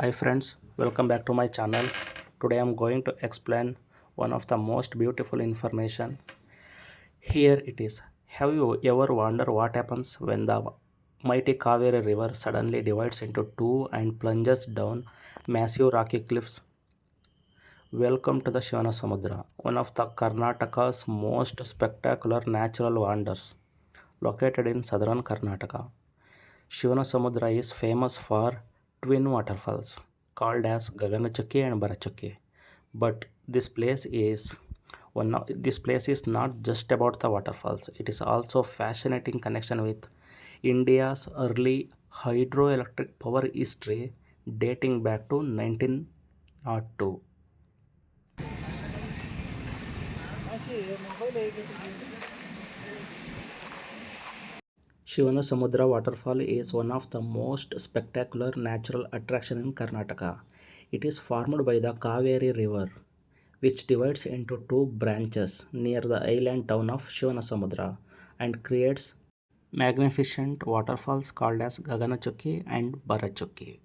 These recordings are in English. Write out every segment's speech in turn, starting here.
Hi friends, welcome back to my channel. Today I am going to explain one of the most beautiful information. Here it is. Have you ever wondered what happens when the mighty Kaveri river suddenly divides into two and plunges down massive rocky cliffs? Welcome to the Shivana Samudra, one of the Karnataka's most spectacular natural wonders, located in southern Karnataka. Shivana Samudra is famous for twin waterfalls called as Gaganachukki and Barachukki. But this place is not just about the waterfalls. It is also fascinating connection with India's early hydroelectric power history dating back to 1902. Shivana Samudra waterfall is one of the most spectacular natural attraction in Karnataka. It is formed by the Kaveri River, which divides into two branches near the island town of Shivana Samudra and creates magnificent waterfalls called as Gaganachukki and Barachukki.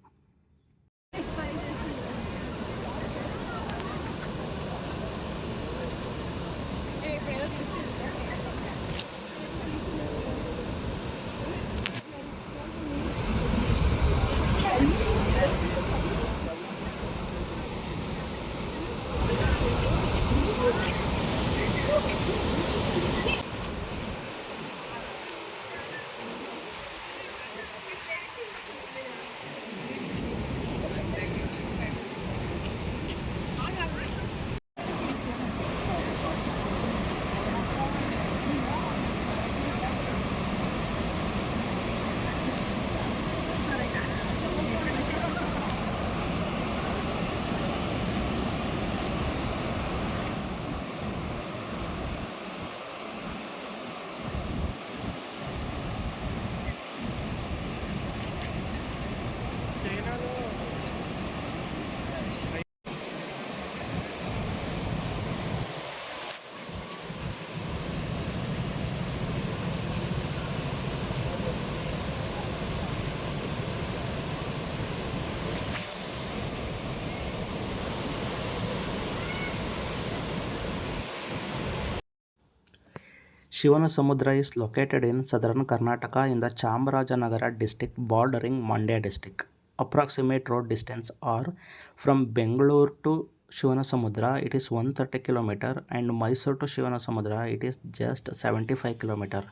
Shivana Samudra is located in southern Karnataka in the Chamarajanagar district bordering Mandya district. Approximate road distance are from Bangalore to Shivana Samudra it is 130 km and Mysore to Shivana Samudra it is just 75 km.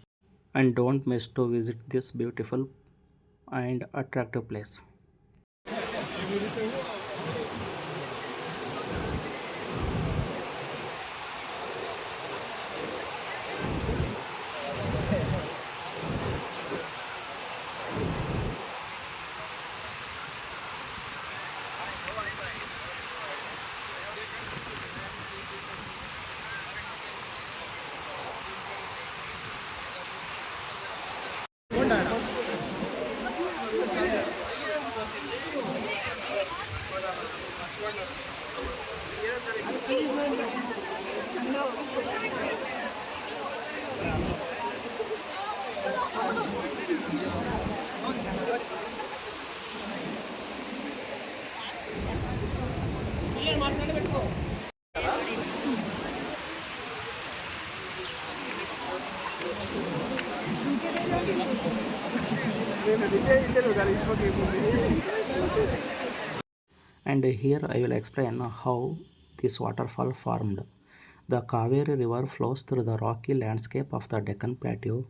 And don't miss to visit this beautiful and attractive place. And here I will explain how this waterfall formed. The Kaveri River flows through the rocky landscape of the Deccan Plateau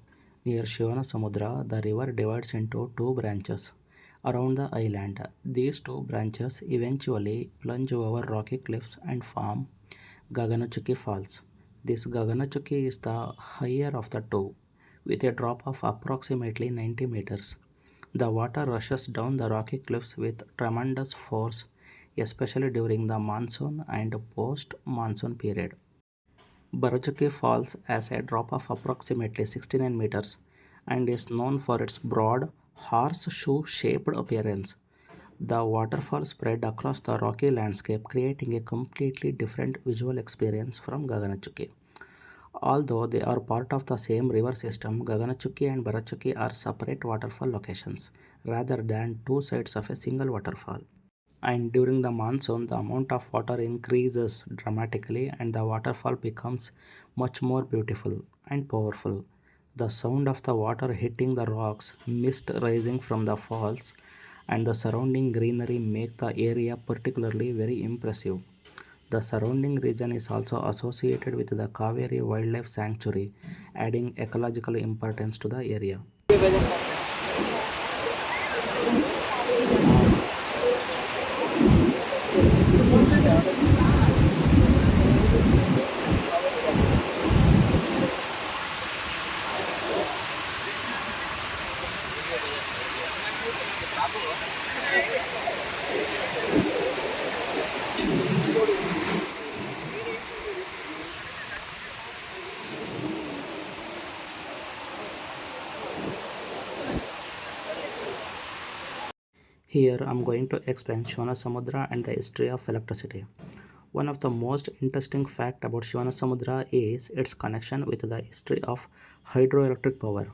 near Shivana Samudra. The river divides into two branches around the island. These two branches eventually plunge over rocky cliffs and form Gaganachuki Falls. This Gaganachuki is the higher of the two, with a drop of approximately 90 meters. The water rushes down the rocky cliffs with tremendous force, especially during the monsoon and post-monsoon period. Barajuki Falls has a drop of approximately 69 meters and is known for its broad, horseshoe-shaped appearance. The waterfall spread across the rocky landscape, creating a completely different visual experience from Gaganachuki. Although they are part of the same river system, Gaganachuki and Barachuki are separate waterfall locations rather than two sides of a single waterfall. And during the monsoon, the amount of water increases dramatically and the waterfall becomes much more beautiful and powerful. The sound of the water hitting the rocks, mist rising from the falls, and the surrounding greenery make the area particularly very impressive. The surrounding region is also associated with the Kaveri Wildlife Sanctuary, adding ecological importance to the area. Here I am going to explain Shivana Samudra and the history of electricity. One of the most interesting fact about Shivana Samudra is its connection with the history of hydroelectric power.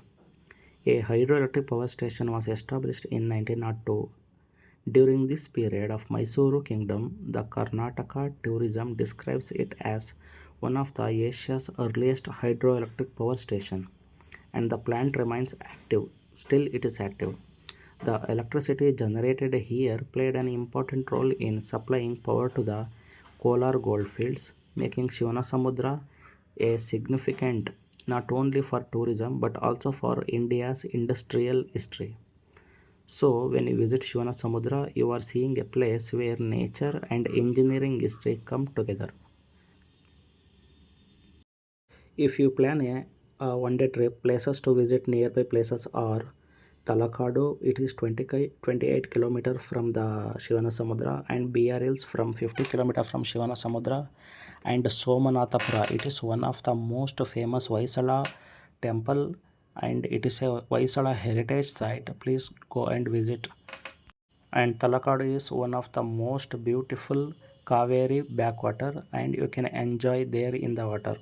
A hydroelectric power station was established in 1902. During this period of Mysuru kingdom, the Karnataka tourism describes it as one of the Asia's earliest hydroelectric power station, and the plant remains active. Still it is active. The electricity generated here played an important role in supplying power to the Kolar goldfields, making Shivanasamudra a significant not only for tourism but also for India's industrial history. So, when you visit Shivanasamudra, you are seeing a place where nature and engineering history come together. If you plan a one-day trip, places to visit nearby places are Talakadu, it is 28 kilometers from the Shivanasamudra, and BR Hills from 50 kilometers from Shivanasamudra, and Somanathapura, it is one of the most famous Vaisala temple and it is a Vaisala heritage site. Please go and visit. And Talakadu is one of the most beautiful Kaveri backwater and you can enjoy there in the water.